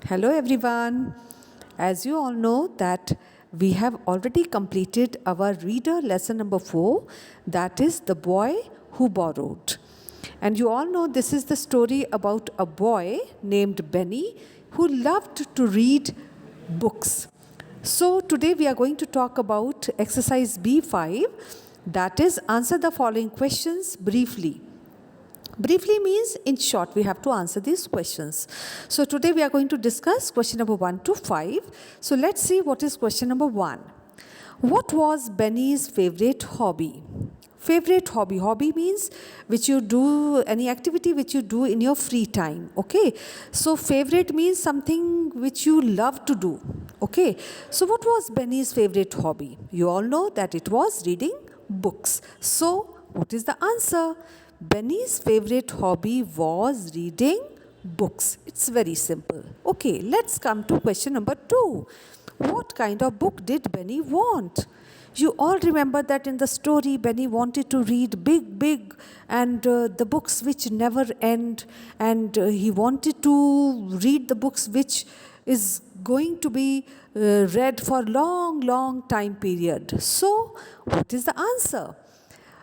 Hello everyone. As you all know that we have already completed our reader lesson number 4, that is The Boy Who Borrowed. And you all know this is the story about a boy named Benny who loved to read books. So today we are going to talk about exercise B5, that is answer the following questions briefly. Briefly means in short we have to answer these questions. So today we are going to discuss question number 1 to 5. So let's see what is question number 1. What was Benny's favorite hobby? Favorite hobby. Hobby means which you do, any activity which you do in your free time. Okay. So favorite means something which you love to do. Okay. So what was Benny's favorite hobby? You all know that it was reading books. So what is the answer? Benny's favorite hobby was reading books. It's very simple. Okay, let's come to question number 2. What kind of book did Benny want? You all remember that in the story Benny wanted to read big and the books which never end, and he wanted to read the books which is going to be read for long time period. So what is the answer?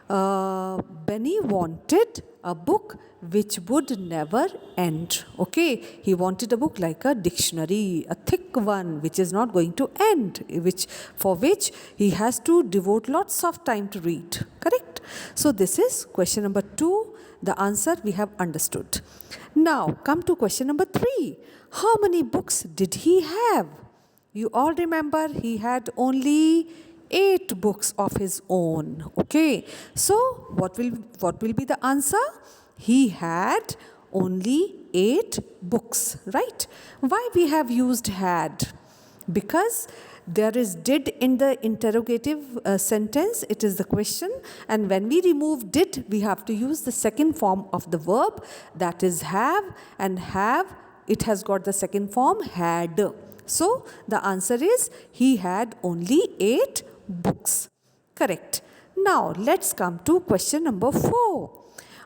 Benny wanted a book which would never end. Okay, he wanted a book like a dictionary, a thick one which is not going to end, for which he has to devote lots of time to read. Correct? So this is question number 2. The answer we have understood. Now come to question number 3. How many books did he have? You all remember he had only 8 books of his own. Okay, so what will be the answer? He had only 8 books, right? Why we have used had? Because there is did in the interrogative sentence. It is the question, and when we remove did, we have to use the second form of the verb, that is have, and have, it has got the second form had. So the answer is he had only 8 books. Correct. Now let's come to question number 4.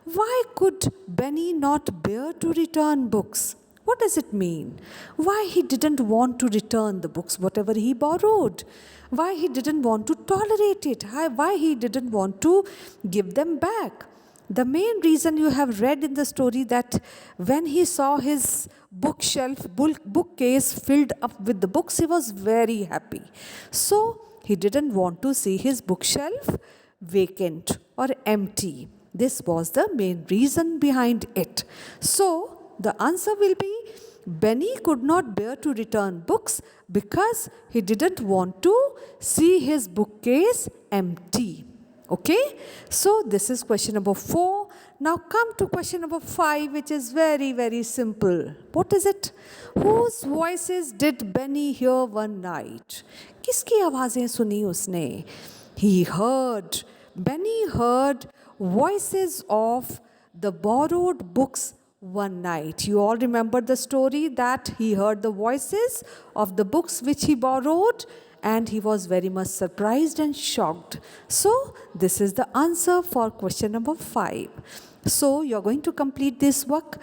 Why could Benny not bear to return books? What does it mean? Why he didn't want to return the books, whatever he borrowed? Why he didn't want to tolerate it? Why he didn't want to give them back? The main reason you have read in the story that when he saw his bookcase filled up with the books, he was very happy. So he didn't want to see his bookshelf vacant or empty. This was the main reason behind it. So the answer will be Benny could not bear to return books because he didn't want to see his bookcase empty. Okay, so this is question number 4. Now come to question number 5, which is very simple. What is it? Whose voices did Benny hear one night? किसकी आवाजें सुनी उसने? Benny heard voices of the borrowed books one night. You all remember the story that he heard the voices of the books which he borrowed, and he was very much surprised and shocked. So this is the answer for question number 5. So you're going to complete this work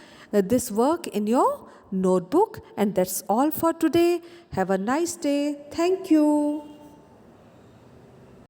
in your notebook, and that's all for today. Have a nice day. Thank you.